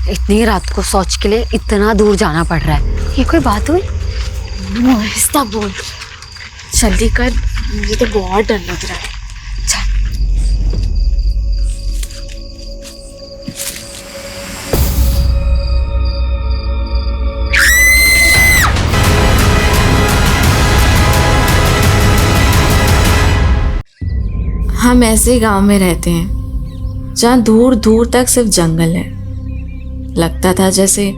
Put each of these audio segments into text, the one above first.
इतनी रात को शौच के लिए इतना दूर जाना पड़ रहा है, ये कोई बात हुई? आहिस्ता बोल, जल्दी कर, मुझे तो बहुत डर लग रहा है। हम ऐसे गांव में रहते हैं जहाँ दूर दूर तक सिर्फ जंगल है। लगता था जैसे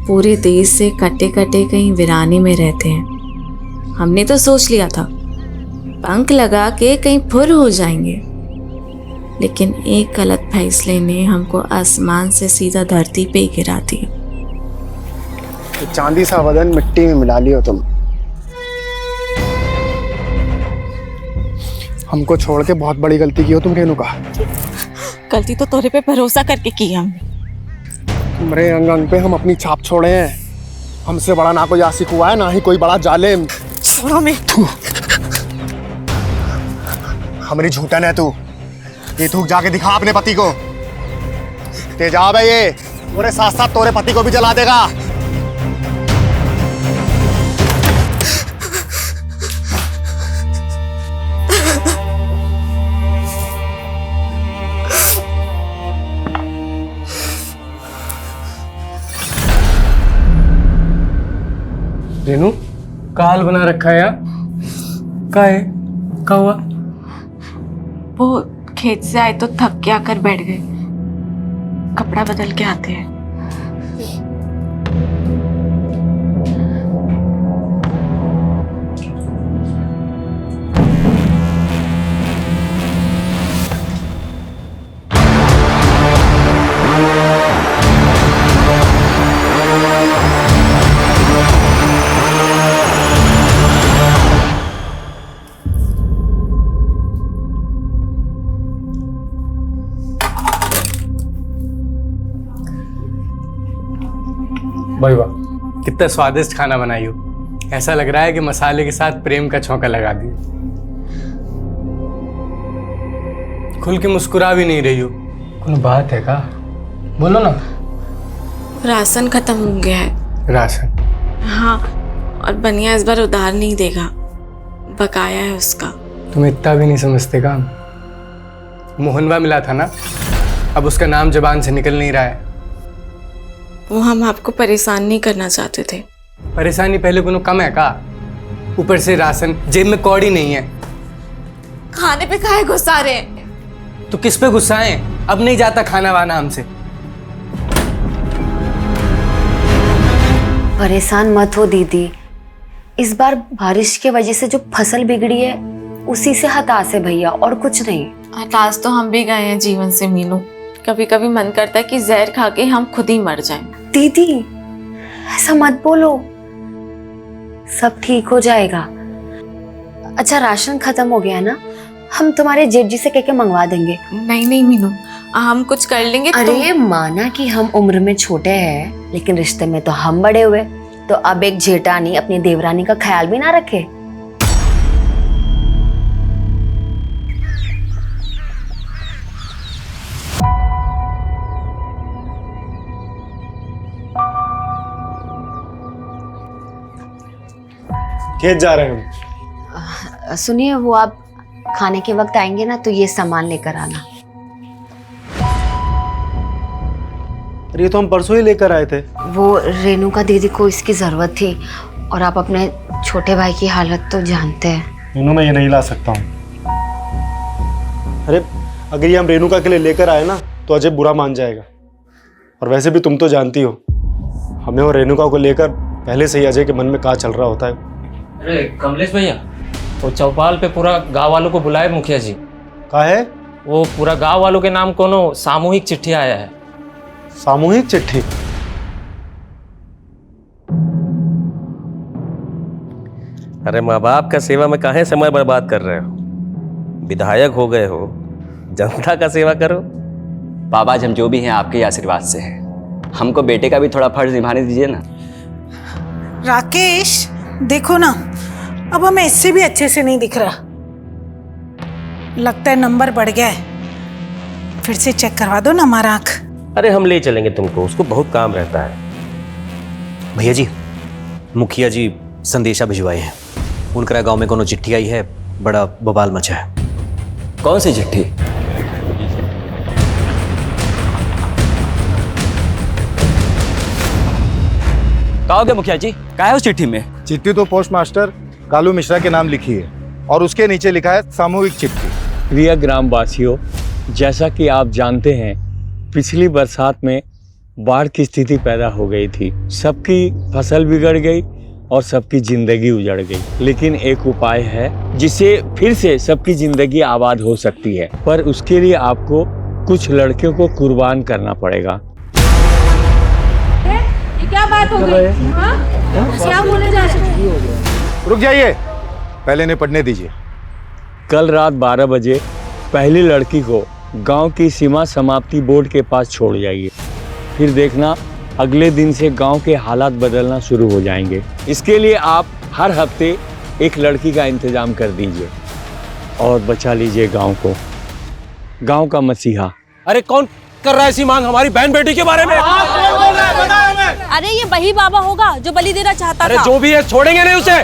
पूरे देश से कटे कटे कहीं वीराने में रहते हैं। हमने तो सोच लिया था पंख लगा के कहीं फुर हो जाएंगे, लेकिन एक गलत फैसले ने हमको आसमान से सीधा धरती पे गिरा दिया। तो चांदी सा बदन मिट्टी में मिला लियो तुम। हमको छोड़ के बहुत बड़ी गलती की हो तुम रेणुका। गलती तो तोरे पे भरोसा करके की हमने। तुम्हारे अंग अंग पे हम अपनी छाप छोड़े हैं। हमसे बड़ा ना कोई आशिक हुआ है, ना ही कोई बड़ा जालिम। छोड़ो मैं। हमारी झूठन है तू। ये थूक जाके दिखा अपने पति को। तेजाब है ये, पूरे साथ साथ तोरे पति को भी जला देगा। रेनू, का हाल बना रखा है यार? का है? का हुआ? वो खेत से आए तो थक के आकर बैठ गए, कपड़ा बदल के आते हैं। भाई वाह, कितना स्वादिष्ट खाना बनाई हो। ऐसा लग रहा है कि मसाले के साथ प्रेम का छौंका लगा दिया। खुल के मुस्कुरा भी नहीं रही हो, कोई बात है का? बोलो ना। राशन खत्म हो गया है। राशन? हाँ, और बनिया इस बार उधार नहीं देगा, बकाया है उसका। तुम इतना भी नहीं समझते काम। मोहनवा मिला था ना, अब उसका नाम जुबान से निकल नहीं रहा है। वो हम आपको परेशान नहीं करना चाहते थे। परेशानी पहले कोनो कम है का? ऊपर से राशन, जेब में कौड़ी नहीं है। खाने पे काहे गुस्सा रहे? तो किस पे गुस्सा है? अब नहीं जाता खाना वाना हमसे। परेशान मत हो दीदी, इस बार बारिश की वजह से जो फसल बिगड़ी है उसी से हताश है भैया, और कुछ नहीं। हताश तो हम भी गए हैं जीवन से मीनू। कभी कभी मन करता है कि जहर खा के हम खुद ही मर जाएं। दीदी ऐसा मत बोलो, सब ठीक हो जाएगा। अच्छा राशन खत्म हो गया ना, हम तुम्हारे जेठ जी से कह के मंगवा देंगे। नहीं नहीं मीनू, हम कुछ कर लेंगे। अरे माना कि हम उम्र में छोटे हैं, लेकिन रिश्ते में तो हम बड़े हुए, तो अब एक जेठानी अपनी देवरानी का ख्याल भी ना रखे। खेत जा रहे हैं। सुनिए, वो आप खाने के वक्त आएंगे ना तो ये सामान लेकर आना। अरे ये तो हम परसों ही लेकर आए थे। वो रेणुका दीदी को इसकी जरूरत थी, और आप अपने छोटे भाई की हालत तो जानते हैं। रेनू मैं ये नहीं ला सकता हूँ। अरे अगर ये हम रेणुका के लिए लेकर आए ना तो अजय बुरा मान जाएगा, और वैसे भी तुम तो जानती हो हमें और रेणुका को लेकर पहले से ही अजय के मन में क्या चल रहा होता है। अरे कमलेश भैया, वो चौपाल पे पूरा गांव वालों को बुलाए मुखिया जी। का है? वो पूरा गांव वालों के नाम कोनो सामूहिक चिट्ठी आया है। सामूहिक चिट्ठी? अरे माँ बाप का सेवा में काहे समय बर्बाद कर रहे हो? विधायक हो गए हो, जनता का सेवा करो। बाबा जी हम जो भी हैं आपके आशीर्वाद से हैं, हमको बेटे का भी थोड़ा फर्ज निभाने दीजिए ना। राकेश देखो ना, अब हमें इससे भी अच्छे से नहीं दिख रहा। लगता है नंबर बढ़ गया है। फिर से चेक करवा दो ना हमारा आँख। अरे हम ले चलेंगे तुमको, उसको बहुत काम रहता है। भैया जी, मुखिया जी संदेशा भिजवाए हैं। उनकरा गांव में कोनो चिट्ठी आई है, बड़ा बवाल मचा है। कौन सी चिट्ठी? कहोगे मुखिया जी, क्या है उस चिट्ठी में? चिट्ठी तो पोस्ट मास्टर कालू मिश्रा के नाम लिखी है और उसके नीचे लिखा है सामूहिक चिट्ठी। प्रिय ग्रामवासियों, जैसा कि आप जानते हैं, पिछली बरसात में बाढ़ की स्थिति पैदा हो गई थी। सबकी फसल बिगड़ गई और सबकी जिंदगी उजड़ गई। लेकिन एक उपाय है जिससे फिर से सबकी जिंदगी आबाद हो सकती है, पर उसके लिए आपको कुछ लड़कियों को कुर्बान करना पड़ेगा। ये क्या बात हो गई? हाँ? क्या बोले जा रहे हैं? रुक जाइए, पहले इन्हें पढ़ने दीजिए। कल रात 12 बजे पहली लड़की को गांव की सीमा समाप्ति बोर्ड के पास छोड़ जाइए। फिर देखना अगले दिन से गांव के हालात बदलना शुरू हो जाएंगे। इसके लिए आप हर हफ्ते एक लड़की का इंतजाम कर दीजिए और बचा लीजिए गांव को, गांव का मसीहा। अरे कौन कर रहा है ऐसी मांग हमारी बहन बेटी के बारे में? अरे ये वही बाबा होगा जो बलि देना चाहता अरे था। जो भी है छोड़ेंगे नहीं उसे।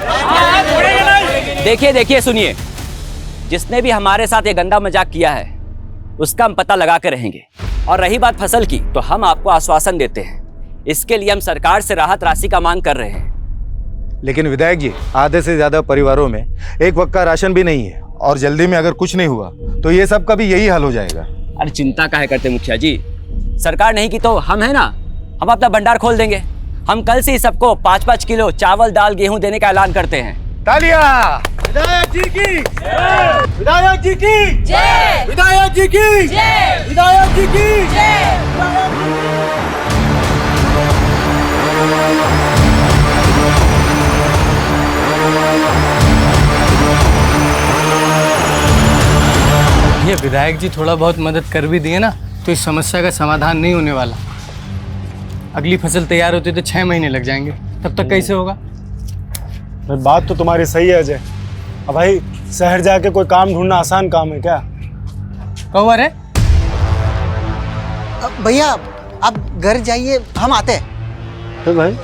देखिए देखिए, सुनिए, जिसने भी हमारे साथ ये गंदा मजाक किया है उसका हम पता लगा के रहेंगे। और रही बात फसल की, तो हम आपको आश्वासन देते हैं, इसके लिए हम सरकार से राहत राशि का मांग कर रहे हैं। लेकिन विधायक जी, आधे से ज्यादा परिवारों में एक वक्त का राशन भी नहीं है और जल्दी में अगर कुछ नहीं हुआ तो ये सब का भी यही हाल हो जाएगा। अरे चिंता काहे करते मुखिया जी, सरकार नहीं की तो हम है ना, हम अपना भंडार खोल देंगे। हम कल से ही सबको 5-5 किलो चावल दाल गेहूं देने का ऐलान करते हैं। तालियां! विधायक जी की जय! विधायक जी की जय! विधायक जी की जय! विधायक जी की जय! ये विधायक जी थोड़ा बहुत मदद कर भी दिए ना तो इस समस्या का समाधान नहीं होने वाला। अगली फसल तैयार होती तो 6 महीने लग जाएंगे, तब तक कैसे होगा? भाई बात तो तुम्हारी सही है अजय। अब भाई शहर जाके कोई काम ढूंढना आसान काम है क्या? कहो अरे भैया आप घर जाइए, हम आते हैं। तो भाई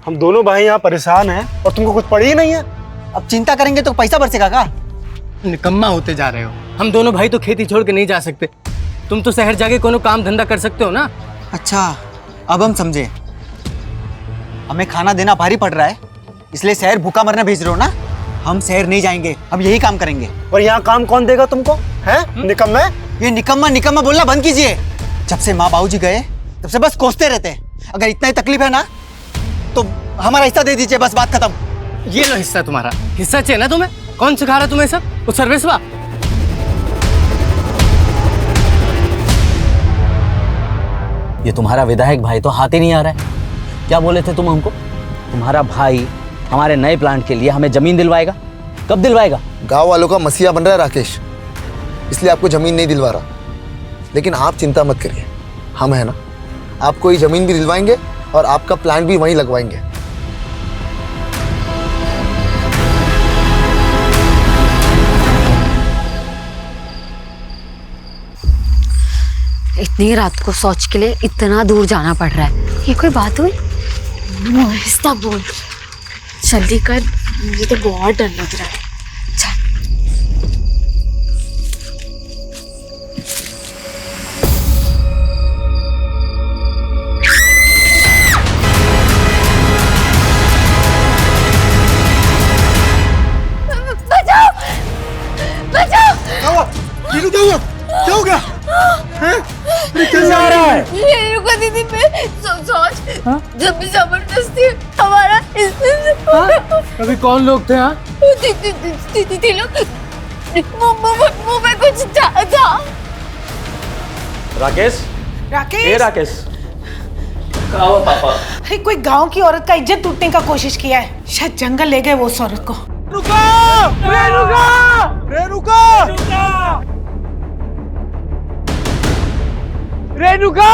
हम दोनों भाई यहाँ परेशान हैं और तुमको कुछ पड़ी ही नहीं है। अब चिंता करेंगे तो पैसा बरसेगा का? निकम्मा होते जा रहे हो। हम दोनों भाई तो खेती छोड़ के नहीं जा सकते। तुम तो शहर जाके कोनो काम धंधा कर सकते हो ना। अच्छा, अब हम समझे। हमें खाना देना भारी पड़ रहा है, इसलिए शहर भूखा मरने भेज रहे हो ना? हम शहर नहीं जाएंगे, हम यही काम करेंगे। और यहाँ काम कौन देगा तुमको? हैं? निकम्मे? ये निकम्मा निकम्मा बोलना बंद कीजिए। जब से माँ बाबूजी गए तब से बस कोसते रहते हैं। अगर इतना ही तकलीफ है ना तो हमारा हिस्सा दे दीजिए, बस बात खत्म। ये लो हिस्सा तुम्हारा। हिस्सा चाहिए ना तुम्हें? कौन सिखा रहा तुम्हें सब? वो सर्विसवा? ये तुम्हारा विधायक भाई तो हाथ ही नहीं आ रहा है। क्या बोले थे तुम हमको? तुम्हारा भाई हमारे नए प्लांट के लिए हमें जमीन दिलवाएगा। कब दिलवाएगा? गांव वालों का मसीहा बन रहा है राकेश, इसलिए आपको जमीन नहीं दिलवा रहा। लेकिन आप चिंता मत करिए, हम है ना, आपको ये जमीन भी दिलवाएंगे और आपका प्लांट भी वहीं लगवाएंगे। इतनी रात को शौच के लिए इतना दूर जाना पड़ रहा है, ये कोई बात हुई? आहिस्ता बोल, जल्दी कर, मुझे तो बहुत डर लग रहा है। बचाओ! बचाओ! क्या हो गया? कैसे आ रहा है? ये रुको दीदी, मैं सोच जब भी जबरदस्ती हमारा अभी कौन लोग थे? हाँ दीदी लोग मुंह में कुछ था। राकेश, राकेश, ए राकेश, क्या हुआ पापा? अरे कोई गांव की औरत का इज्जत लूटने का कोशिश किया है, शायद जंगल ले गए वो उस औरत को। रुको! रेणुका! रेणुका! रेणुका!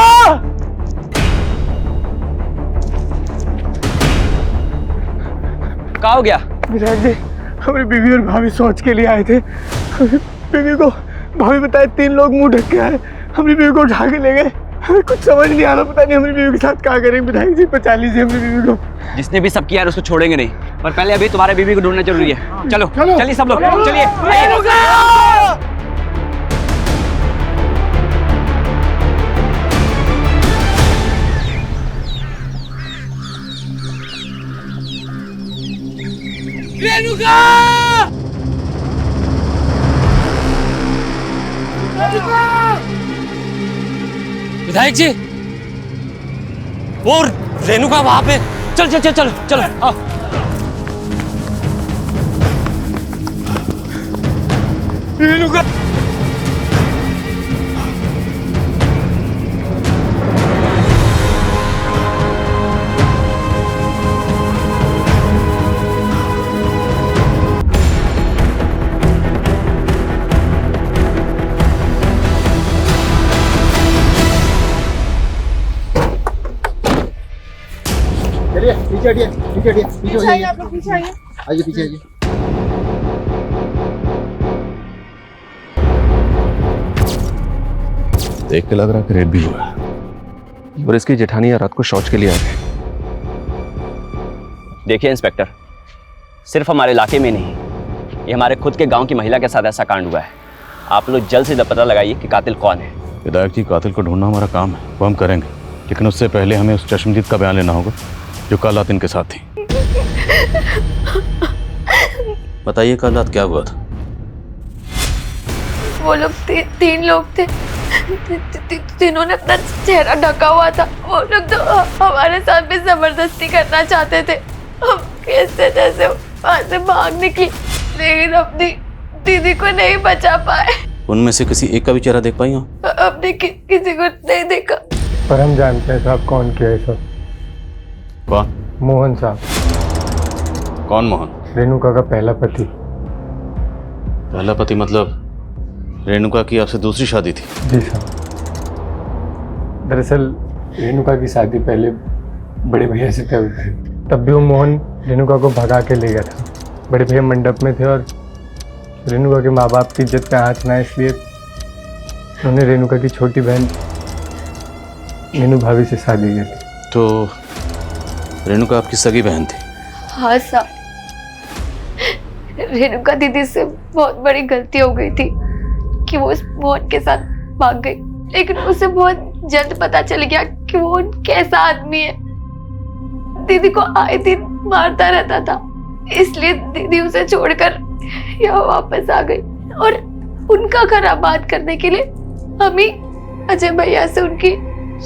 क्या हो गया? विधायक जी, हमारी बीवी और भाभी शौच के लिए आए थे। बीवी को भाभी बताए 3 लोग मुंह ढक के आए, हमारी बीवी को उठा के ले गए कुछ समझ नहीं आ रहा, पता नहीं हमारी बीवी के साथ क्या करेंगे। विधायक जी बचा लीजिए हमारी बीवी को। जिसने भी सब किया है उसको छोड़ेंगे नहीं, पर पहले अभी तुम्हारे बीवी को ढूंढना जरूरी है। चलो चलिए सब लोग, चलिए। विधायक जी, वो रेणुका वहां पे। चल चल चल चलो चलो आओ। रेणुका पीछे हटिए, पीछे हटिए, पीछे आइए, आप लोग पीछे आइए, आइए पीछे आइए। देख के लग रहा है कि रेड भी हुआ है और इसकी जेठानी रात को शौच के लिए आ गए। देखिए इंस्पेक्टर, सिर्फ हमारे इलाके में नहीं, ये हमारे खुद के गांव की महिला के साथ ऐसा कांड हुआ है। आप लोग जल्द से जल्द पता लगाइए कि कातिल कौन है। विधायक जी, कातिल को ढूंढना हमारा काम है, वो हम करेंगे, लेकिन उससे पहले हमें उस चश्मदीद का बयान लेना होगा जो कल रात इनके साथ थी। बताइए कल रात क्या हुआ था? वो लोग तीन लोग थे, तीनों ने अपना चेहरा ढका हुआ था। वो लोग तो हमारे साथ भी जबरदस्ती करना चाहते थे। हम कैसे जैसे वहां से भाग निकली, लेकिन अपनी दीदी को नहीं बचा पाए। उनमें से किसी एक का भी चेहरा देख पाई हो? अपने किसी को नहीं देखा। पर हम जानते हैं साहब कौन किया है सब। कौन? मोहन साहब। कौन मोहन? रेणुका का पहला पति। पहला पति मतलब रेणुका की आपसे दूसरी शादी थी? जी साहब। दरअसल रेणुका की शादी पहले बड़े भैया से तय हुई थी, तब भी वो मोहन रेणुका को भगा के ले गया था। बड़े भैया मंडप में थे और रेणुका के माँ बाप की इज्जत पे आँच ना, इसलिए उन्होंने रेणुका की छोटी बहन मीनू भाभी से शादी की थी। तो रेणुका आपकी सगी बहन थी? हाँ साहब, रेणुका दीदी से बहुत बड़ी गलती हो गई थी कि वो उस मोहन के साथ भाग गई, लेकिन उसे बहुत जल्द पता चल गया कि वो कैसा आदमी है। दीदी को आए दिन मारता रहता था, इसलिए दीदी उसे छोड़कर यहाँ वापस आ गई और उनका घर आबाद करने के लिए हम ही अजय भैया से उनकी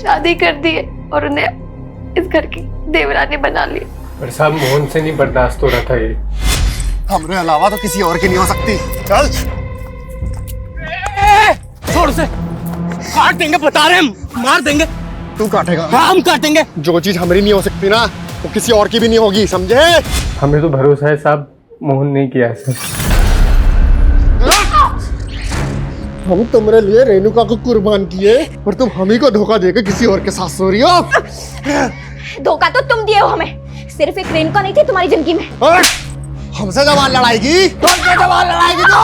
शादी कर दी है और उन्हें इस घर की देवरानी बना ली। पर साहब मोहन से नहीं बर्दाश्त हो रहा था ये। हमरे अलावा तो किसी और की नहीं हो सकती। चल छोड़ से, काट देंगे, बता रहे हम, मार देंगे। तू काटेगा? हाँ हम काटेंगे। जो चीज हमारी नहीं हो सकती ना, वो किसी और की भी नहीं होगी, समझे? हमें तो भरोसा है साहब, मोहन नहीं किया है। हम तुम्हारे लिए रेणुका को कुर्बान किए और तुम हम ही को धोखा देकर किसी और के साथ सो रही हो। धोखा तो तुम दिए हो हमें, सिर्फ एक रेणुका नहीं थी तुम्हारी जिंदगी में। हमसे जवान लड़ाएगी? जवान लड़ाएगी तो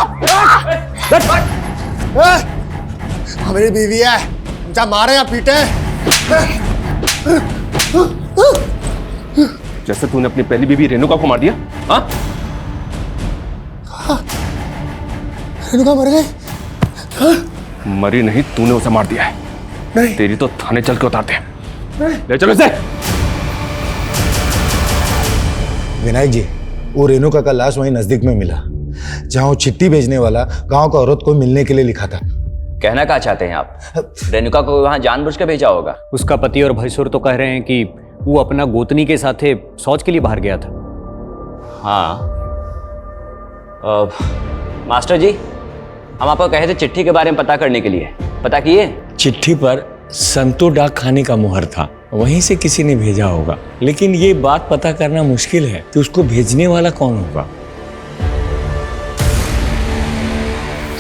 हमारी बीवी है, जब मारे या पीटे। जैसे तूने अपनी पहली बीवी रेणुका को मार दिया। हाँ? रेणुका मर गई? मरी नहीं, तूने उसे मार दिया है। नहीं। तेरी तो थाने चल के उतारते हैं। ले चलो इसे। विनायक जी, वो रेणुका का लाश वहीं नजदीक में मिला, जहां वो चिट्ठी भेजने वाला गांव का औरत को मिलने के लिए लिखा था। कहना क्या चाहते हैं आप? रेणुका को वहां जानबूझ के भेजा होगा। उसका पति और भैंसुर तो कह रहे हैं कि वो अपना गोतनी के साथ शौच के लिए बाहर गया था। हाँ मास्टर जी, हम आपको कहे थे चिट्ठी के बारे में पता करने के लिए, पता किए? चिट्ठी पर संतो डाक खाने का मुहर था, वहीं से किसी ने भेजा होगा, लेकिन ये बात पता करना मुश्किल है कि उसको भेजने वाला कौन होगा।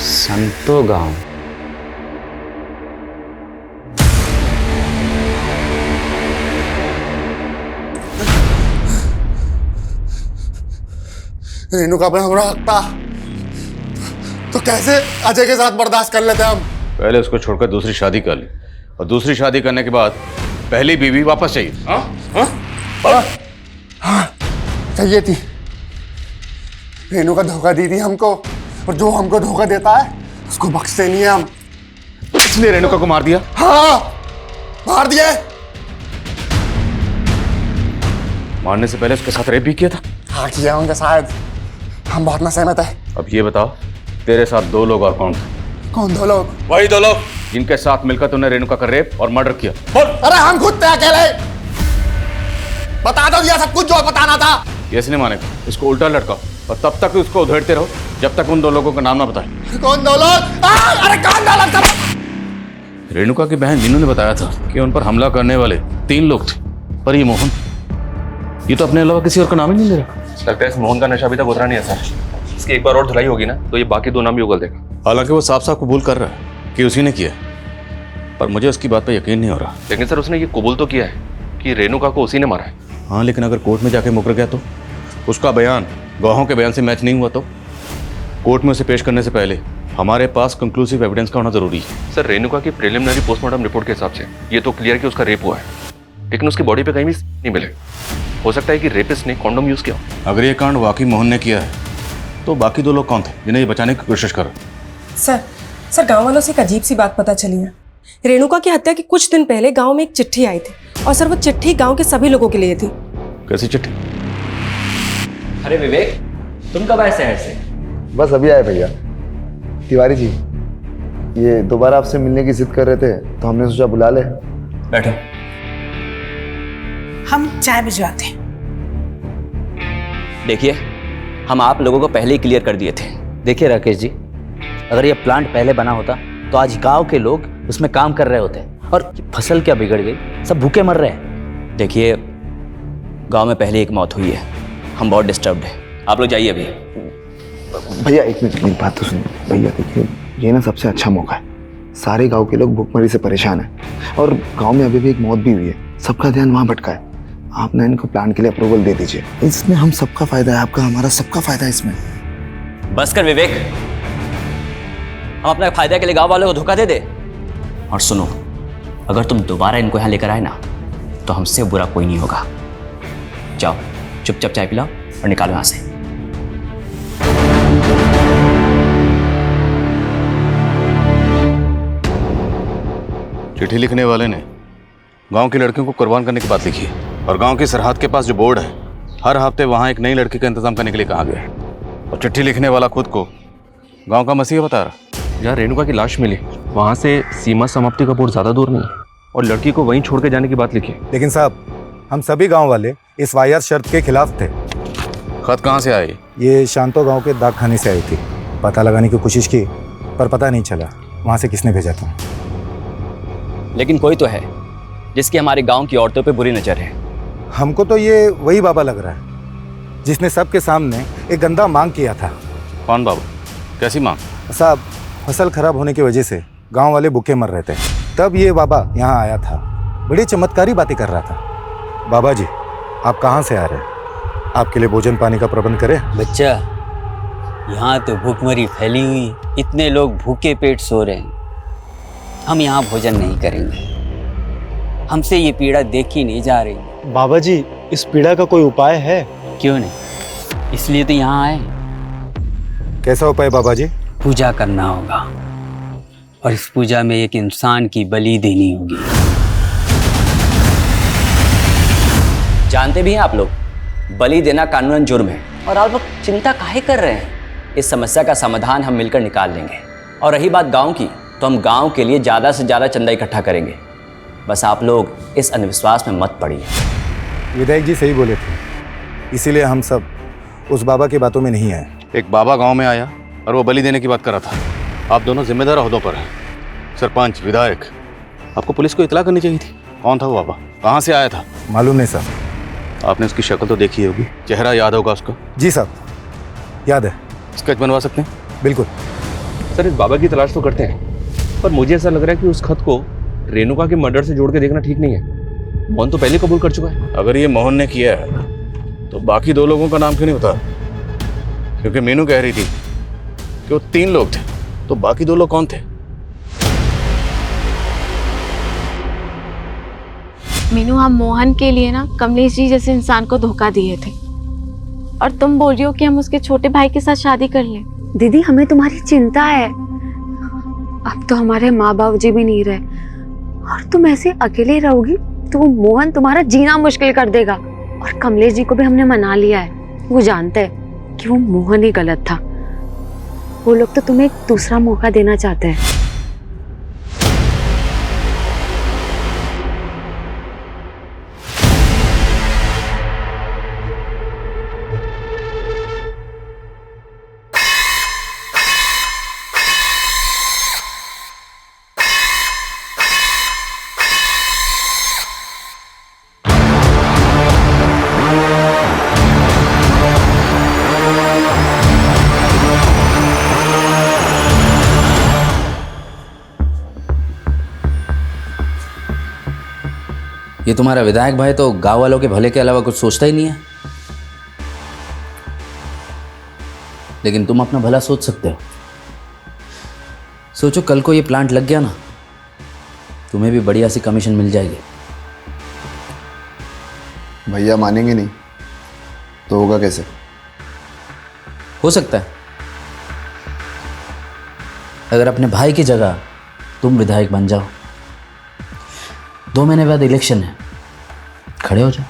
संतो गांव। रेणुका पे हमारा हक था, तो कैसे अजय के साथ बर्दाश्त कर लेते हम? पहले उसको छोड़कर दूसरी शादी कर ली और दूसरी शादी करने के बाद पहली बीवी वापस चाहिए। हाँ चाहिए थी। रेनू का धोखा दी थी हमको, और जो हमको धोखा देता है उसको बख्शते नहीं है हम। इसलिए रेणुका को मार दिया? हाँ मार दिया। मारने से पहले उसके साथ रेप भी किया था? हाँ किया होंगे शायद, हम बहुत ना सहमत है। अब ये बताओ, तेरे साथ 2 लोग और कौन थे? कौन 2 लोग? वही 2 लोग जिनके साथ मिलकर तूने रेणुका का रेप और मर्डर किया। बोल। अरे हम खुद थे अकेले। बता दो दिया सब कुछ जो बताना था। ये इसने मानेगा, इसको उल्टा लटकाओ और तब तक उसको उधेड़ते रहो जब तक उन 2 लोगों का नाम ना बताए। कौन 2 लोग? अरे कौन 2 लोग? रेणुका की बहन मीनू ने बताया था कि उन पर हमला करने वाले 3 लोग थे, पर ये मोहन, ये तो अपने अलावा किसी और का नाम ही नहीं ले रहा। लगता है इस मोहन का नशा अभी तक उतरा नहीं है सर। इसकी एक बार और धुलाई होगी ना तो ये बाकी 2 नाम भी उगल देगा। हालांकि वो साफ साफ कबूल कर रहा है कि उसी ने किया, पर मुझे उसकी बात पर यकीन नहीं हो रहा। लेकिन सर उसने ये कबूल तो किया है कि रेणुका को उसी ने मारा है। हाँ, लेकिन अगर कोर्ट में जाके मुकर गया तो? उसका बयान गवाहों के बयान से मैच नहीं हुआ तो? कोर्ट में उसे पेश करने से पहले हमारे पास कंक्लूसिव एविडेंस का होना जरूरी है। सर रेणुका की प्रिलिमिनरी पोस्टमार्टम रिपोर्ट के हिसाब से ये तो क्लियर कि उसका रेप हुआ है, लेकिन उसकी बॉडी पे कहीं भी नहीं मिले। हो सकता है कि रेपिस्ट ने कॉन्डोम यूज किया। अगर ये कांड वाकई मोहन ने किया है तो बाकी 2 लोग कौन थे जिन्हें ये बचाने की कोशिश कर? सर गांव वालों से एक अजीब सी बात पता चली है। रेणुका की हत्या के कुछ दिन पहले गांव में एक चिट्ठी आई थी, और सर वो चिट्ठी गांव के सभी लोगों के लिए थी। कैसी चिट्ठी? अरे विवेक, तुम कब आए शहर से? बस अभी आए भैया। तिवारी जी, ये दोबारा आपसे मिलने की जिद कर रहे थे तो हमने सोचा बुला ले। बैठो। हम चाय भिजवाते हैं। देखिए, हम आप लोगों को पहले ही क्लियर कर दिए थे। देखिए राकेश जी, अगर ये प्लांट पहले बना होता तो आज गांव के लोग उसमें काम कर रहे होते, और फसल क्या बिगड़ गई, सब भूखे मर रहे हैं। देखिए, गांव में पहले एक मौत हुई है, हम बहुत डिस्टर्ब्ड हैं। आप लोग जाइए अभी। भैया 1 मिनट मेरी बात तो सुनिए। भैया देखिए, ये ना सबसे अच्छा मौका है। सारे गांव के लोग भूखमरी से परेशान हैं, और गांव में अभी भी एक मौत भी हुई है। सबका ध्यान वहाँ भटका है। आप ना इनको प्लान के लिए अप्रूवल दे दीजिए। इसमें हम सबका फायदा है, आपका हमारा सबका फायदा है इसमें। बस कर विवेक, हम अपने फायदे के लिए गांव वालों को धोखा दे दे। और सुनो, अगर तुम दोबारा इनको यहाँ लेकर आए ना तो हमसे बुरा कोई नहीं होगा। जाओ चुपचाप चाय पिलाओ और निकालो यहाँ से। चिट्ठी लिखने वाले ने गांव की लड़कियों को कुर्बान करने की बात लिखी है, और गांव की सरहद के पास जो बोर्ड है, हर हफ्ते वहां एक नई लड़की का इंतजाम करने के लिए कहा गया है। और चिट्ठी लिखने वाला खुद को गांव का मसीहा बता रहा। जहाँ रेणुका की लाश मिली वहाँ से सीमा समाप्ति का बोर्ड ज़्यादा दूर नहीं है, और लड़की को वहीं छोड़ के जाने की बात लिखी। लेकिन साहब, हम सभी गांव वाले इस वाहियात शर्त के खिलाफ थे। खत कहाँ से आए? ये शांतो गांव के डाक खाने से आई थी। पता लगाने की कोशिश की पर पता नहीं चला वहाँ से किसने भेजा था। लेकिन कोई तो है जिसकी हमारे गांव की औरतों पे बुरी नजर है। हमको तो ये वही बाबा लग रहा है जिसने सबके सामने एक गंदा मांग किया था। कौन बाबा? कैसी मांग? साहब, फसल खराब होने की वजह से गांव वाले भूखे मर रहे थे, तब ये बाबा यहाँ आया था। बड़ी चमत्कारी बातें कर रहा था। बाबा जी, आप कहाँ से आ रहे हैं? आपके लिए भोजन पानी का प्रबंध करें? बच्चा, यहाँ तो भूखमरी फैली हुई, इतने लोग भूखे पेट सो रहे हैं। हम यहाँ भोजन नहीं करेंगे, हमसे ये पीड़ा देखी नहीं जा रही। बाबा जी, इस पीड़ा का कोई उपाय है? क्यों नहीं, इसलिए तो यहाँ आए। कैसा उपाय बाबा जी? पूजा करना होगा, और इस पूजा में एक इंसान की बलि देनी होगी। जानते भी हैं आप लोग, बलि देना कानूनन जुर्म है, और आप लोग चिंता काहे कर रहे हैं? इस समस्या का समाधान हम मिलकर निकाल लेंगे। और रही बात गांव की, तो हम गांव के लिए ज़्यादा से ज़्यादा चंदा इकट्ठा करेंगे। बस आप लोग इस अंधविश्वास में मत पड़िए। विधायक जी सही बोले थे, इसीलिए हम सब उस बाबा की बातों में नहीं आए। एक बाबा गांव में आया और वो बलि देने की बात कर रहा था। आप दोनों जिम्मेदार ओहदों पर हैं, सरपंच, विधायक। आपको पुलिस को इतला करनी चाहिए थी। कौन था वो बाबा? कहाँ से आया था? मालूम नहीं साहब। आपने उसकी शक्ल तो देखी होगी, चेहरा याद होगा उसका? जी साहब, याद है। स्केच बनवा सकते हैं? बिल्कुल सर, इस बाबा की तलाश तो करते हैं, पर मुझे ऐसा लग रहा है कि उस खत को रेणुका के मर्डर से जोड़ के देखना ठीक नहीं है। मोहन तो पहले कबूल कर चुका है। अगर ये मोहन ने किया है तो बाकी 2 लोगों का नाम क्यों नहीं बता? क्योंकि मीनू कह रही थी कि वो 3 लोग थे, तो बाकी 2 लोग कौन थे? मीनू, हम मोहन के लिए ना कमलेश जी जैसे इंसान को धोखा दिए थे, और तुम बोल रही हो कि हम उसके छोटे भाई के साथ शादी कर लें। दीदी, हमें तुम्हारी चिंता है। अब तो हमारे माँ बाप जी भी नहीं रहे, और तुम ऐसे अकेले रहोगी तो वो मोहन तुम्हारा जीना मुश्किल कर देगा। और कमलेश जी को भी हमने मना लिया है, वो जानते हैं कि वो मोहन ही गलत था। वो लोग तो तुम्हें एक दूसरा मौका देना चाहते हैं। ये तुम्हारा विधायक भाई तो गांव वालों के भले के अलावा कुछ सोचता ही नहीं है। लेकिन तुम अपना भला सोच सकते हो। सोचो कल को ये प्लांट लग गया ना, तुम्हें भी बढ़िया सी कमीशन मिल जाएगी। भैया मानेंगे नहीं तो होगा कैसे? हो सकता है अगर अपने भाई की जगह तुम विधायक बन जाओ, 2 महीने बाद इलेक्शन है, खड़े हो जाओ।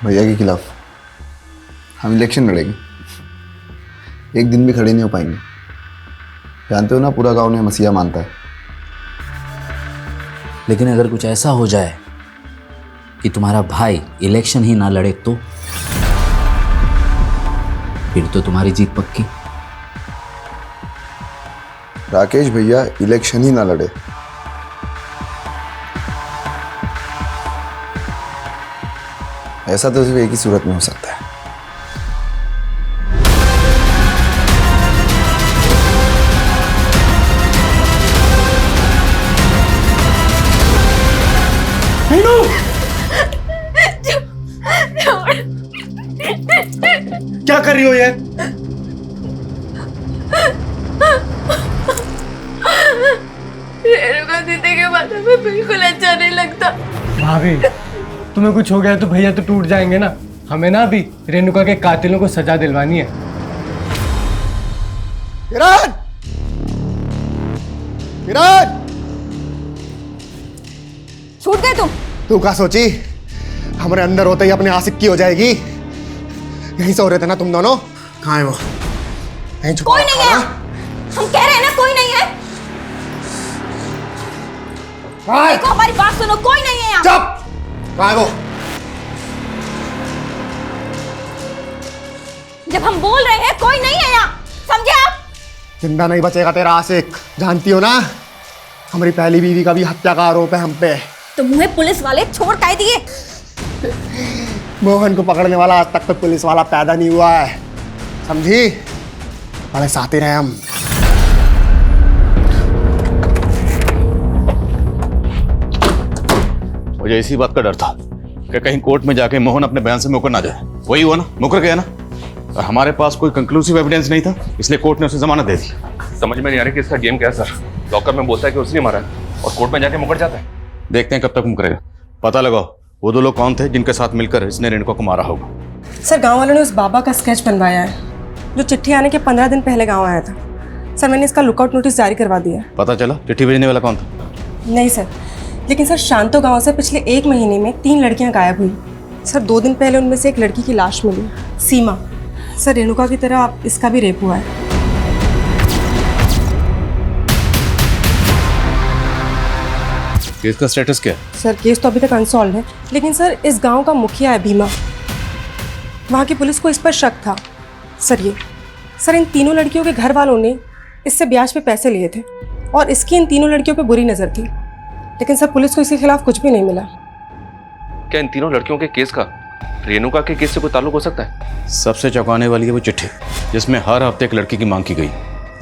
भैया के खिलाफ हम इलेक्शन लड़ेंगे? एक दिन भी खड़े नहीं हो पाएंगे। जानते हो ना, पूरा गांव ने मसीहा मानता है। लेकिन अगर कुछ ऐसा हो जाए कि तुम्हारा भाई इलेक्शन ही ना लड़े तो फिर तो तुम्हारी जीत पक्की। राकेश भैया इलेक्शन ही ना लड़े, ऐसा तो सिर्फ एक ही सूरत में हो सकता है। क्या कर रही हो ये? रेणुका दीदी के बारे में बिल्कुल अच्छा नहीं लगता। भाभी, तुम्हें कुछ हो गया तो भैया तो टूट जाएंगे ना। हमें ना अभी रेणुका के कातिलों को सजा दिलवानी है। किरण! किरण! छूट गए तुम। तू क्या सोची हमारे अंदर होते ही अपने आशिक की हो जाएगी? यहीं से हो रहे थे ना तुम दोनों? कहाँ है वो? यहीं छुपा कोई नहीं है। हम कह रहे हैं ना, कोई नहीं है। देखो हमारी बात सुनो, कोई नहीं है यहाँ। चुप! कहाँ है वो? जब हम बोल रहे हैं कोई नहीं है यहाँ, समझे आप? जिंदा नहीं बचेगा तेरा आशिक। जानती हो ना, हमारी पहली बीवी का भी हत्या का आरोप है हम पे। तो मुझे पुलिस वाले छोड़ काहे दिए? मोहन को पकड़ने वाला आज तक तो पुलिस वाला पैदा नहीं हुआ है, समझी? बड़े साथी रहे हम। मुझे इसी बात का डर था कि कहीं कोर्ट में जाके मोहन अपने बयान से मुकर ना जाए। वही हुआ ना, मुकर गया ना। और हमारे पास कोई कंक्लूसिव एविडेंस नहीं था, इसलिए कोर्ट ने उसे जमानत दे दी। समझ में नहीं आ रही कि इसका गेम क्या है सर। लॉकर में बोलता है कि उसने मारा है और कोर्ट में जाके मुकर जाता है। देखते हैं कब तक मुकरेगा। पता लगाओ वो 2 लोग कौन थे जिनके साथ मिलकर इसने रेणुका को मारा होगा। सर, गांव वालों ने उस बाबा का स्केच बनवाया है जो चिट्ठी आने के 15 दिन पहले गांव आया था। सर, मैंने इसका लुकआउट नोटिस जारी करवा दिया है। पता चला चिट्ठी भेजने वाला कौन था? नहीं सर, लेकिन सर शांतो गांव से पिछले 1 महीने में 3 लड़कियां गायब हुई। सर, 2 दिन पहले उनमें से एक लड़की की लाश मिली, सीमा। सर, रेणुका की तरह इसका भी रेप हुआ है। केस का स्टेटस क्या है? सर, केस तो अभी तक अनसॉल्व है, लेकिन सर इस गांव का मुखिया है भीमा। वहाँ की पुलिस को इस पर शक था। सर इन तीनों लड़कियों के घर वालों ने इससे ब्याज पे पैसे लिए थे और इसकी इन तीनों लड़कियों पे बुरी नज़र थी, लेकिन सर पुलिस को इसके खिलाफ कुछ भी नहीं मिला। क्या इन तीनों लड़कियों के केस का रेणुका के केस से कोई ताल्लुक हो सकता है? सबसे चौंकाने वाली है वो चिट्ठी जिसमें हर हफ्ते एक लड़की की मांग की गई।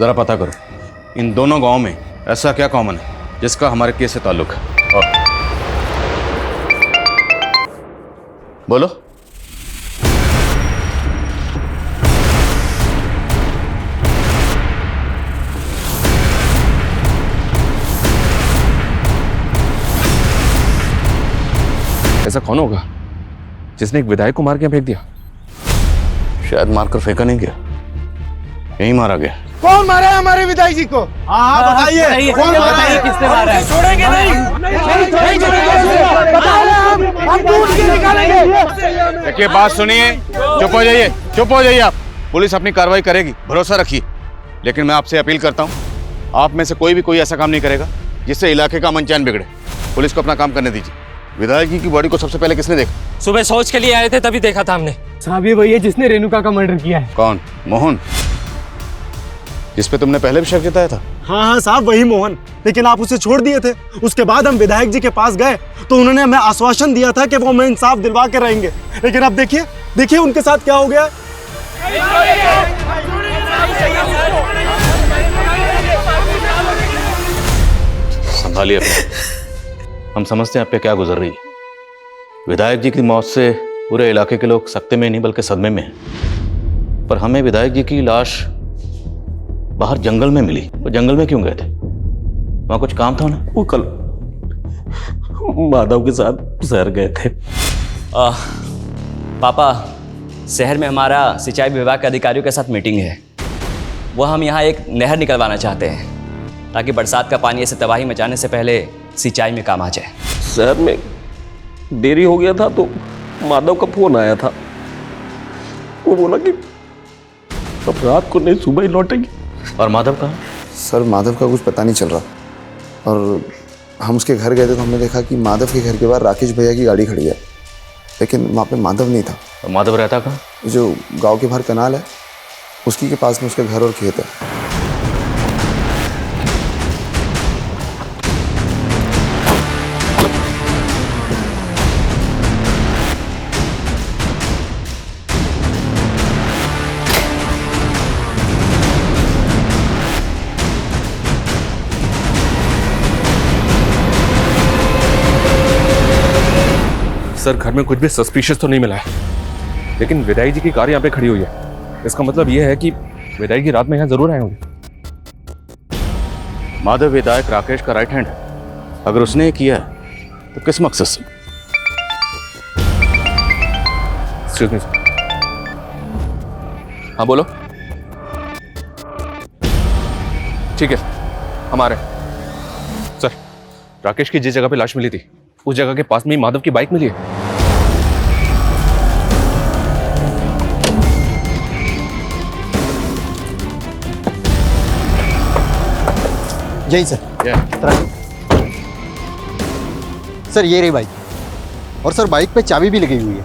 जरा पता करो इन दोनों गाँव में ऐसा क्या कॉमन है जिसका हमारे केस से ताल्लुक है। और बोलो। ऐसा कौन होगा जिसने एक विधायक को मार के फेंक दिया? शायद मारकर फेंका नहीं गया, यहीं मारा गया। कौन मारा है हमारे विधायक जी को? हाँ बताइए, कौन मारा है? किसने मारा है? छोड़ेंगे नहीं छोड़ेंगे, हम ढूंढ के निकालेंगे। देखिए, बात सुनिए, चुप हो जाइए, चुप हो जाइए आप। पुलिस अपनी कार्रवाई करेगी, भरोसा रखिए। लेकिन मैं आपसे अपील करता हूँ, आप में से कोई ऐसा काम नहीं करेगा जिससे इलाके का अमन चैन बिगड़े। पुलिस को अपना काम करने दीजिए। विधायक जी की बॉडी को सबसे पहले किसने देखा? सुबह शौच के लिए आए थे, तभी देखा था हमने। साहब ये वही है जिसने रेणुका का मर्डर किया है। कौन? मोहन, जिस पे तुमने पहले भी शक जताया था? हाँ साहब, वही मोहन। लेकिन आप उसे छोड़ दिए थे। उसके बाद हम विधायक जी के पास गए तो उन्होंने हमें आश्वासन दिया था कि वो हमें इंसाफ दिलवा के रहेंगे। लेकिन अब देखिए उनके साथ क्या हो गया। संभालिए अपने। हम समझते हैं आप पे क्या गुजर रही है। विधायक जी की मौत से पूरे इलाके के लोग सकते में नहीं बल्कि सदमे में हैं। पर हमें विधायक जी की लाश बाहर जंगल में मिली। वो जंगल में क्यों गए थे? वहां कुछ काम था उन्हें? वो कल माधव के साथ शहर गए थे। पापा, शहर में हमारा सिंचाई विभाग के अधिकारियों के साथ मीटिंग है। वो हम यहाँ एक नहर निकलवाना चाहते हैं ताकि बरसात का पानी ऐसे तबाही मचाने से पहले सिंचाई में काम आ जाए। शहर में देरी हो गया था तो माधव का फोन आया था। वो बोला कि अब रात को नहीं, सुबह ही लौटेंगे। और माधव कहाँ? सर माधव का कुछ पता नहीं चल रहा। और हम उसके घर गए थे तो हमने देखा कि माधव के घर के बाहर राकेश भैया की गाड़ी खड़ी है, लेकिन वहाँ पे माधव नहीं था। और माधव रहता कहाँ? जो गांव के बाहर कनाल है उसकी के पास में उसका घर और खेत है। सर, घर में कुछ भी सस्पिशियस तो नहीं मिला है, लेकिन विधायक जी की कार यहाँ पे खड़ी हुई है। इसका मतलब यह है कि विधायक जी रात में यहाँ जरूर आए होंगे। माधव विधायक राकेश का राइट हैंड है। अगर उसने ये किया है तो किस मकसद से? Excuse me sir. हाँ बोलो। ठीक है, हम आ रहे हैं। सर, राकेश की जिस जगह पे लाश मिली थी उस जगह के पास में ही माधव की बाइक मिली है। यही सर। सर ये रही बाइक, और सर बाइक पे चाबी भी लगी हुई है।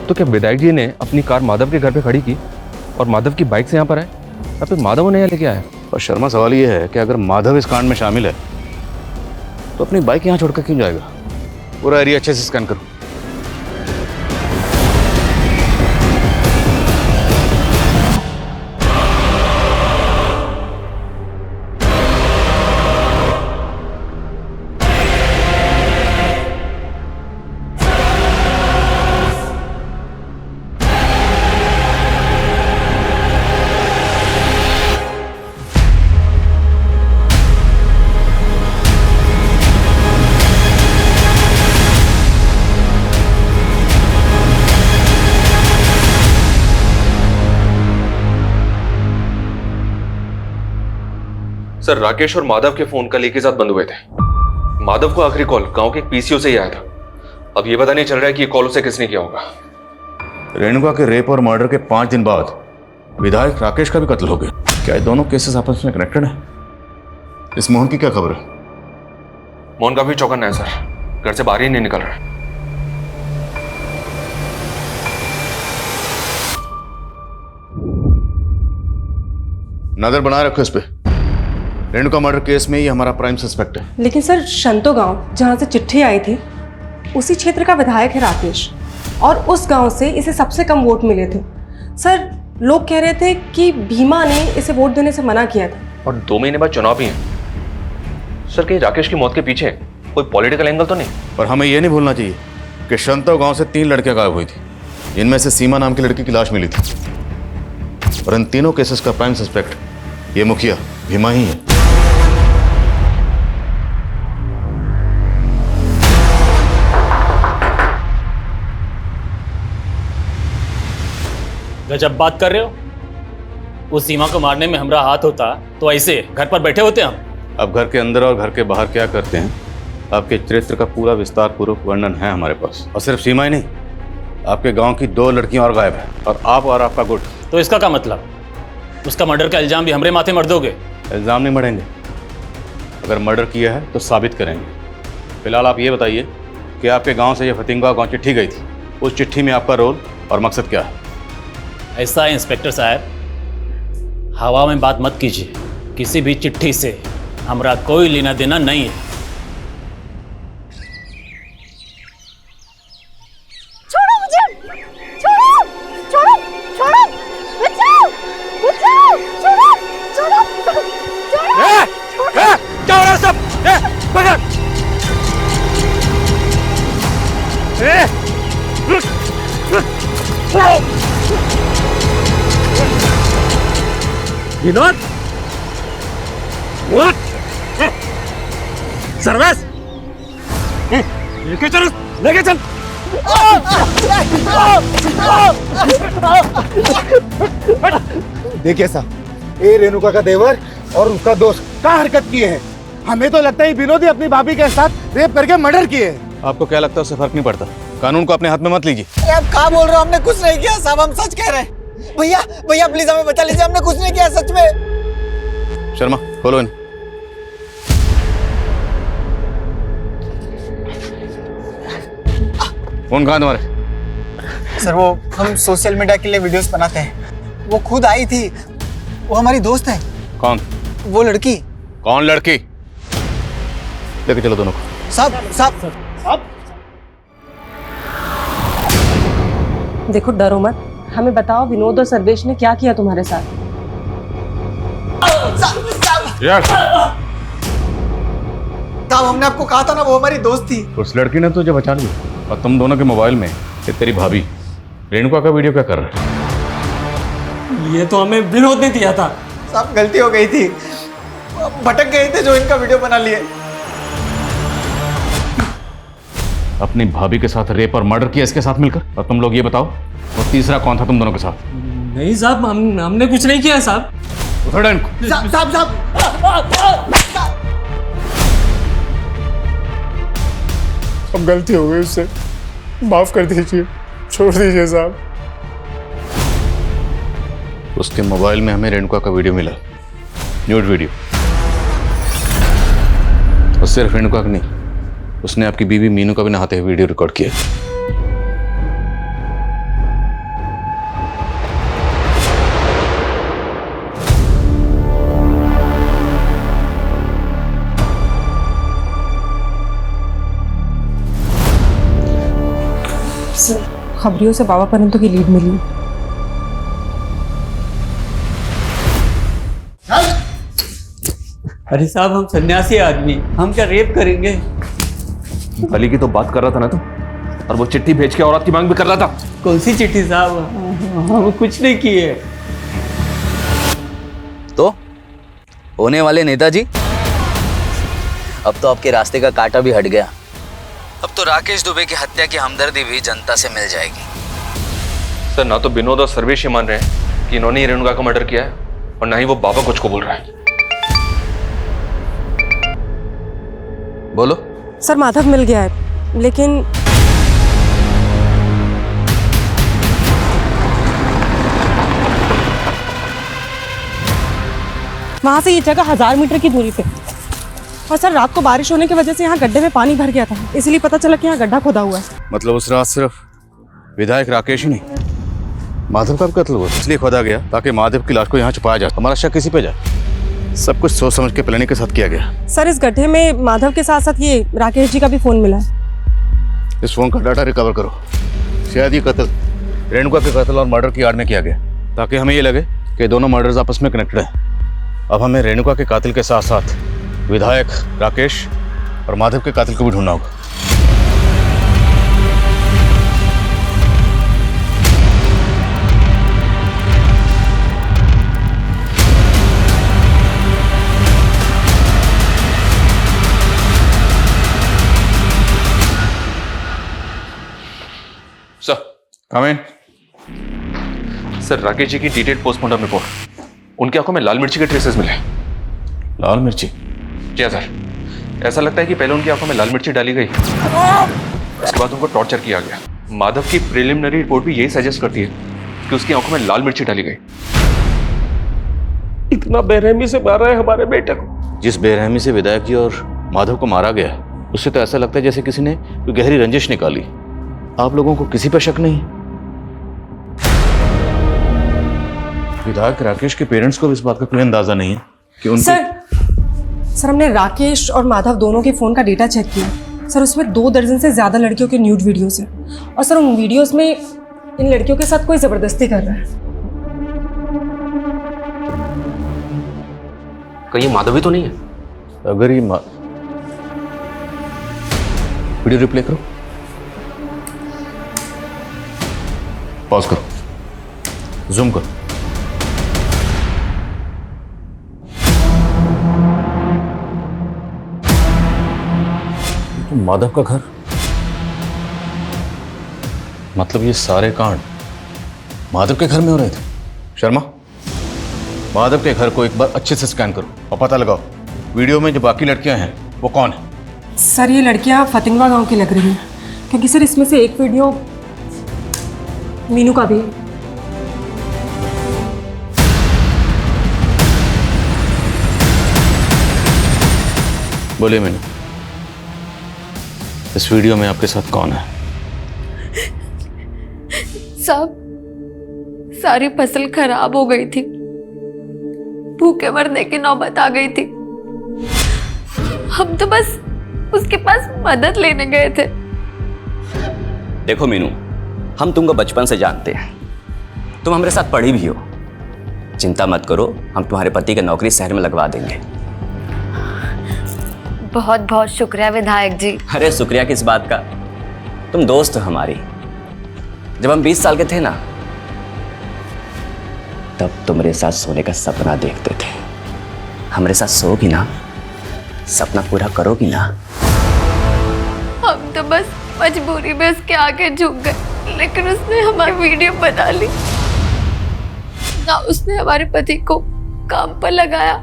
तो क्या विधायक जी ने अपनी कार माधव के घर पे खड़ी की और माधव की बाइक से यहाँ पर आए, या फिर माधव ने यहाँ लेके आया? और शर्मा, सवाल ये है कि अगर माधव इस कांड में शामिल है तो अपनी बाइक यहाँ छोड़कर क्यों जाएगा? पूरा एरिया अच्छे से स्कैन करो। सर, राकेश और माधव के फोन कल एक ही साथ बंद हुए थे। माधव को आखिरी कॉल गांव के एक पीसीओ से ही आया था। अब ये पता नहीं चल रहा है कि ये कॉल उसे किसने किया होगा। रेणुका के रेप और मर्डर के 5 दिन बाद विधायक राकेश का भी कत्ल हो गया। क्या ये दोनों केसेस आपस में कनेक्टेड है? इस मोहन की क्या खबर है? मोहन का भी चौकन्ना है सर, घर से बाहर ही नहीं निकल रहा है। नजर बनाए रखो इस पे। रेणुका मर्डर केस में ये हमारा प्राइम सस्पेक्ट है। लेकिन सर, शंतो गांव जहां से चिट्ठी आई थी उसी क्षेत्र का विधायक है राकेश, और उस गांव से इसे सबसे कम वोट मिले थे। सर, लोग कह रहे थे कि भीमा ने इसे वोट देने से मना किया था। और 2 महीने बाद चुनाव भी है। सर, कहीं राकेश की मौत के पीछे कोई पॉलिटिकल एंगल तो नहीं? पर हमें यह नहीं भूलना चाहिए कि शंतो गांव से 3 लड़कियां गायब हुई थी, जिनमें से सीमा नाम की लड़की की लाश मिली थी। और इन तीनों केसेस का प्राइम सस्पेक्ट ये मुखिया भीमा ही है। गजब बात कर रहे हो। उस सीमा को मारने में हमारा हाथ होता तो ऐसे घर पर बैठे होते हम। अब घर के अंदर और घर के बाहर क्या करते हैं, आपके चरित्र का पूरा विस्तार पूर्वक वर्णन है हमारे पास। और सिर्फ सीमा ही नहीं, आपके गांव की 2 लड़कियां और गायब हैं, और आप और आपका गुट। तो इसका क्या मतलब? उसका मर्डर का इल्जाम भी हमारे माथे मर दोगे? इल्जाम नहीं मढ़ेंगे, अगर मर्डर किया है तो साबित करेंगे। फिलहाल आप ये बताइए कि आपके गांव से ये फतिंगा गांव चिट्ठी गई थी, उस चिट्ठी में आपका रोल और मकसद क्या है? ऐसा है इंस्पेक्टर साहब, हवा में बात मत कीजिए। किसी भी चिट्ठी से हमारा कोई लेना देना नहीं है। छोड़ो मुझे, छोड़ो, छोड़ो, छोड़ो, बचाओ, बचाओ, छोड़ो, छोड़ो, छोड़ो, क्या हो रहा है सब? पकड़! विनोद, सर्वेश, लेके चल, लेके चल। देखिए साहब, ये रेणुका का देवर और उसका दोस्त क्या हरकत किए हैं। हमें तो लगता है विनोद ही अपनी भाभी के साथ रेप करके मर्डर किए हैं। आपको क्या लगता है उससे फर्क नहीं पड़ता? कानून को अपने हाथ में मत लीजिए। अरे आप क्या बोल रहे हो? हमने कुछ नहीं किया साहब, हम सच कह रहे हैं। भैया भैया प्लीज हमें बचा लीजिए, हमने कुछ नहीं किया सच में। शर्मा खोलो इन। फोन कहाँ तुम्हारे? सर वो हम सोशल मीडिया के लिए वीडियोस बनाते हैं, वो खुद आई थी, वो हमारी दोस्त है। कौन? वो लड़की। कौन लड़की? लेके चलो दोनों को। साहब साहब देखो डरो मत, हमें बताओ विनोद और सर्वेश ने क्या किया तुम्हारे साथ? साहब हमने आपको कहा था ना, वो हमारी दोस्त थी। उस लड़की ने तुझे बचा लिया, और तुम दोनों के मोबाइल में ये तेरी भाभी रेणुका का वीडियो क्या कर रहा है? ये तो हमें विनोद ने दिया था। साहब गलती हो गई थी, भटक गए थे जो इनका वीडियो बना लिए। अपनी भाभी के साथ रेप और मर्डर किया इसके साथ मिलकर, और तुम लोग ये बताओ और तीसरा कौन था तुम दोनों के साथ? नहीं साहब, हमने कुछ नहीं किया साहब। उठो इनको। साहब साहब साहब अब गलती हो गई, उससे माफ कर दीजिए, छोड़ दीजिए साहब। उसके मोबाइल में हमें रेणुका का वीडियो मिला, न्यूड वीडियो। और सिर्फ रेणुका का नहीं, उसने आपकी बीवी मीनू का भी नहाते हुए वीडियो रिकॉर्ड किया। खबरियों से बाबा परंतु की लीड मिली। अरे साहब हम सन्यासी आदमी, हम क्या रेप करेंगे? भली की तो बात कर रहा था ना तुम, और वो चिट्ठी भेज के औरत की मांग भी कर रहा था। कौन सी चिट्ठी साहब? हम कुछ नहीं किए। तो होने वाले नेताजी, अब तो आपके रास्ते का कांटा भी हट गया। अब तो राकेश दुबे की हत्या की हमदर्दी भी जनता से मिल जाएगी। सर ना तो विनोद और सर्वेश ये मान रहे हैं कि इन्होंने ही रेणुका का मर्डर किया है, और ना ही वो बाबा कुछ को बोल रहा है। बोलो। सर माधव मिल गया है, लेकिन वहां से ये जगह 1000 मीटर की दूरी पे। और सर रात को बारिश होने की वजह से यहाँ गड्ढे में पानी भर गया था, इसलिए पता चला कि यहाँ गड्ढा खोदा हुआ है। मतलब उस रात सिर्फ विधायक राकेश ही नहीं, माधव का भी कत्ल हुआ, इसलिए खोदा गया ताकि माधव की लाश को यहाँ छुपाया जाए, हमारा शक किसी पे जाए। सब कुछ सोच समझ के प्लानिंग के साथ किया गया। सर इस गड्ढे में माधव के साथ साथ ये राकेश जी का भी फोन मिला है। इस फोन का डाटा रिकवर करो। शायद ये कत्ल रेणुका के कत्ल और मर्डर की आड़ में किया गया, ताकि हमें ये लगे कि दोनों मर्डर्स आपस में कनेक्टेड हैं। अब हमें रेणुका के कातिल के साथ साथ विधायक राकेश और माधव के कातिल को भी ढूंढना होगा। Sir, come in. Sir Rakesh ji की डिटेल्ड पोस्टमार्टम रिपोर्ट, उनकी आंखों में लाल मिर्ची के ट्रेसेस मिले। लाल मिर्ची? जी सर, ऐसा लगता है कि पहले उनकी आंखों में लाल मिर्ची डाली गई, उसके बाद उनको टॉर्चर किया गया। माधव की प्रिलिमिनरी रिपोर्ट भी यही सजेस्ट करती है कि उसकी आंखों में लाल मिर्ची डाली गई। इतना बेरहमी से मारा है हमारे बेटे को। जिस बेरहमी से विधायक जी और माधव को मारा गया है, उससे तो ऐसा लगता है जैसे किसी ने कोई गहरी रंजिश निकाली। आप लोगों को किसी पर शक नहीं? विधायक राकेश के पेरेंट्स को भी इस बात का कोई अंदाजा नहीं है कि उनके... सर हमने राकेश और माधव दोनों के फोन का डेटा चेक किया सर। उसमें 2 दर्जन से ज्यादा लड़कियों के न्यूड वीडियोस हैं और सर उन वीडियोस में इन लड़कियों के साथ कोई जबरदस्ती कर रहा है। कहीं माधव भी तो नहीं है? अगर ये वीडियो रिप्ले करो, पॉज करो, जूम करो। तो माधव का घर, मतलब ये सारे कांड माधव के घर में हो रहे थे। शर्मा, माधव के घर को एक बार अच्छे से स्कैन करो और पता लगाओ वीडियो में जो बाकी लड़कियां हैं वो कौन है। सर ये लड़कियां फतिंगवा गांव की लग रही हैं, क्योंकि सर इसमें से एक वीडियो मीनू का भी है। बोलिए मीनू, इस वीडियो में आपके साथ कौन है? साहब, सारी फसल खराब हो गई थी, भूखे मरने की नौबत आ गई थी। हम तो बस उसके पास मदद लेने गए थे। देखो मीनू, हम तुमको बचपन से जानते हैं, तुम हमारे साथ पढ़ी भी हो। चिंता मत करो, हम तुम्हारे पति की नौकरी शहर में लगवा देंगे। बहुत बहुत शुक्रिया विधायक जी। अरे शुक्रिया किस बात का, तुम दोस्त हो हमारी। जब हम 20 साल के थे ना, तब तुम्हारे साथ सोने का सपना देखते थे। हमारे साथ सोगी ना, सपना पूरा करोगी ना? हम तो बस मजबूरी में उसके आगे झुक गए, लेकिन उसने हमारी वीडियो बना ली ना। उसने हमारे पति को काम पर लगाया,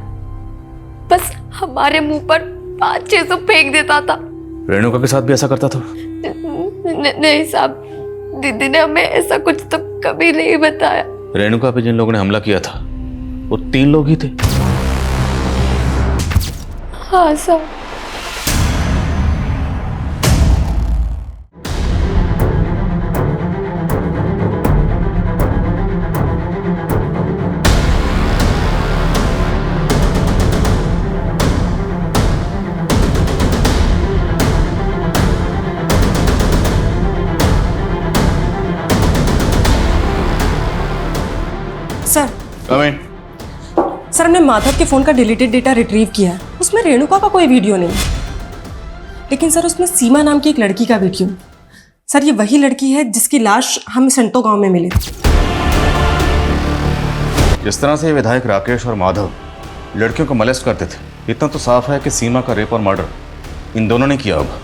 बस हमारे मुंह पर 500-600 फेंक देता था। रेणुका के साथ भी ऐसा करता था? नहीं साहब, दीदी ने हमें ऐसा कुछ तो कभी नहीं बताया। रेणुका पे जिन लोगों ने हमला किया था वो 3 लोग ही थे। हाँ साहब। Sir coming. सर हमने माधव के फोन का डिलीटेड डेटा रिट्रीव किया है, उसमें रेणुका का कोई वीडियो नहीं, लेकिन सर उसमें सीमा नाम की एक लड़की का वीडियो। सर ये वही लड़की है जिसकी लाश हम संतो गांव में मिली। जिस तरह से ये विधायक राकेश और माधव लड़कियों को मोलेस्ट करते थे, इतना तो साफ है कि सीमा का रेप और मर्डर इन दोनों ने किया होगा,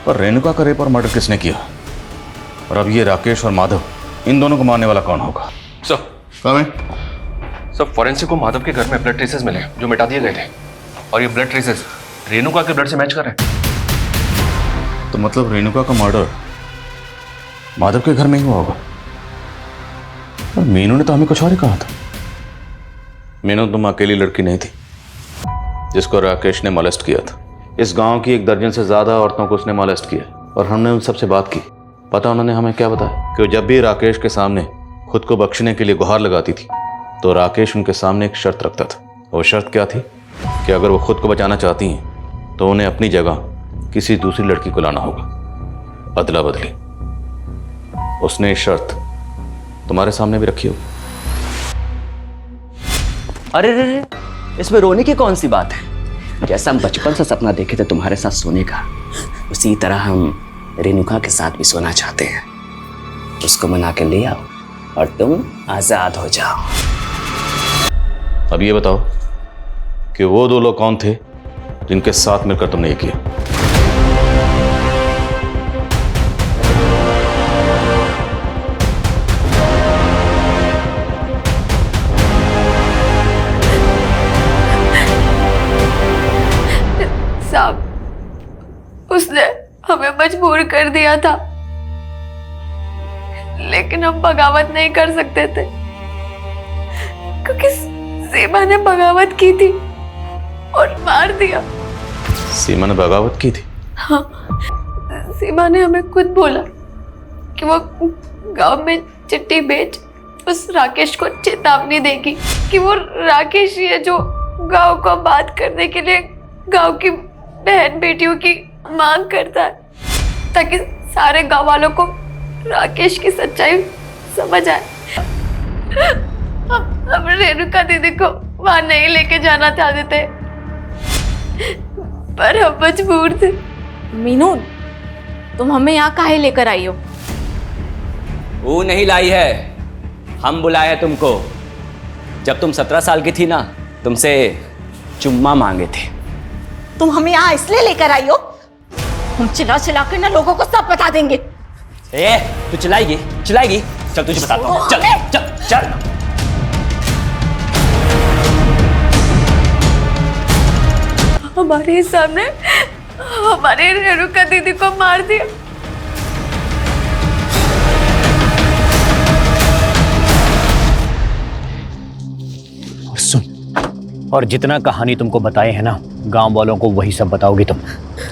पर रेणुका का रेप और मर्डर किसने किया? और अब ये राकेश और माधव, इन दोनों को मारने वाला कौन होगा? सर सब फॉरेंसिक को माधव के घर में ब्लड ट्रेसेस मिले जो मिटा दिए गए थे, और ये ब्लड ट्रेसेस रेणुका के ब्लड से मैच कर रहे हैं। तो मतलब रेणुका का मर्डर माधव के घर में ही हुआ होगा। और मीनू ने तो हमें कुछ और ही कहा था। मीनू तुम अकेली लड़की नहीं थी जिसको राकेश ने मोलेस्ट किया था। इस गांव की 1 दर्जन से ज्यादा औरतों को उसने मोलेस्ट किया, और हमने उन सबसे बात की। पता उन्होंने हमें क्या बताया कि जब भी राकेश के सामने खुद को बख्शने के लिए गुहार लगाती थी तो राकेश उनके सामने एक शर्त रखता था। वो शर्त क्या थी कि अगर वो खुद को बचाना चाहती हैं तो उन्हें अपनी जगह किसी दूसरी लड़की को लाना होगा, अदला बदली। उसने ये शर्त तुम्हारे सामने भी रखी होगी। अरे रे, इसमें रोने की कौन सी बात है? जैसा हम बचपन से सपना देखे थे तुम्हारे साथ सोने का, उसी तरह हम रेणुका के साथ भी सोना चाहते हैं। उसको मना के ले आओ और तुम आजाद हो जाओ। अब ये बताओ कि वो 2 लोग कौन थे जिनके साथ मिलकर तुमने ये किया? साहब उसने हमें मजबूर कर दिया था, लेकिन हम बगावत नहीं कर सकते थे क्योंकि सीमा ने बगावत की थी और मार दिया। सीमा ने बगावत की थी? हाँ, सीमा ने हमें खुद बोला कि वो गांव में चिट्ठी भेज उस राकेश को चेतावनी देगी कि वो राकेश ही है जो गांव को बात करने के लिए गांव की बहन बेटियों की मांग करता है, ताकि सारे गांव वालों को राकेश की सच्चाई समझ आए। हम रेणुका दीदी को वहां नहीं लेके जाना चाहते थे, पर हम मजबूर थे। मीनू, तुम हमें यहाँ काहे लेकर आई हो? वो नहीं लाई है, हम बुलाए हैं तुमको। जब तुम 17 साल की थी ना, तुमसे चुम्मा मांगे थे। तुम हमें यहाँ इसलिए लेकर आई हो? हम चिल्ला चिल्ला कर ना लोगों को सब बता देंगे। ए, तू चिल्लाएगी? चिल्लाएगी? चल तुझे बताता हूँ। चल चल चल। हमारे सामने हमारे रेणुका दीदी को मार दिया। सुन, और जितना कहानी तुमको बताए हैं ना, गांव वालों को वही सब बताओगी तुम,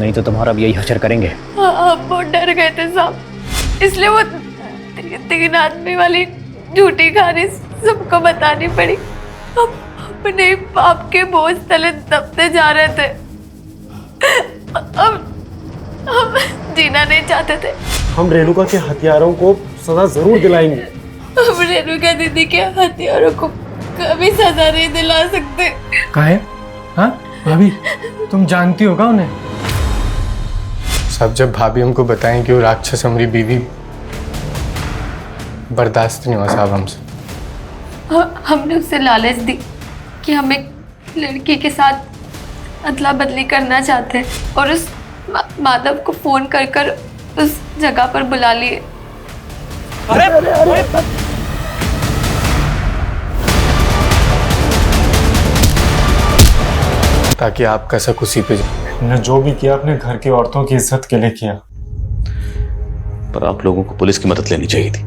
नहीं तो तुम्हारा भी यही हश्र करेंगे। हम बहुत डर गए थे साहब, इसलिए वो 3 आदमी वाली झूठी कहानी सबको बतानी पड़ी। हम अपने पाप के बोझ तले दबते जा रहे थे। हम जीना नहीं चाहते थे। हम रेणुका के हथियारों को सजा जरूर दिलाएंगे। हम रेणुका दीदी के हथियारों को कभी सजा नहीं दिला सकते। काहे? हाँ भाभी, तुम जानती होगा उन्हें? सब जब भाभी हमको बताएं कि वो राक्षस हमारी बीवी, बर्दाश्त नहीं हुआ साहब हमसे। हमने उससे लालच दी कि हम एक लड़की के साथ अदला बदली करना चाहते हैं और उस माधव को फोन कर कर उस जगह पर बुला लिए। ताकि आपका शक उसी पे जाए। हमने जो भी किया अपने घर की औरतों की इज्जत के लिए किया। पर आप लोगों को पुलिस की मदद लेनी चाहिए थी,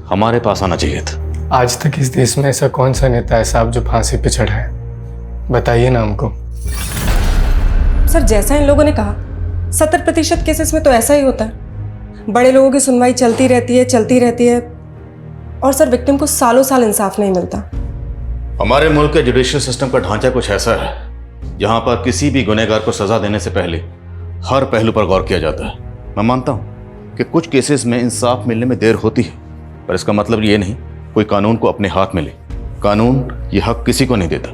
हमारे पास आना चाहिए था। आज तक इस देश में ऐसा कौन सा नेता है साहब जो फांसी पे चढ़ा है? बताइए ना हमको। सर, जैसा इन लोगों ने कहा, 70% केसेस में तो ऐसा ही होता है। बड़े लोगों की सुनवाई चलती रहती है और सर विक्टिम को सालों साल इंसाफ नहीं मिलता। हमारे मुल्क के जुडिशियल सिस्टम का ढांचा कुछ ऐसा है जहां पर किसी भी गुनहगार को सजा देने से पहले हर पहलू पर गौर किया जाता है। मैं मानता हूं कि कुछ केसेस में इंसाफ मिलने में देर होती है, पर इसका मतलब ये नहीं कोई कानून को अपने हाथ में ले। कानून ये हक किसी को नहीं देता।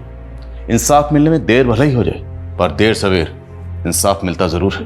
इंसाफ मिलने में देर भले ही हो जाए, पर देर सवेर इंसाफ मिलता जरूर है।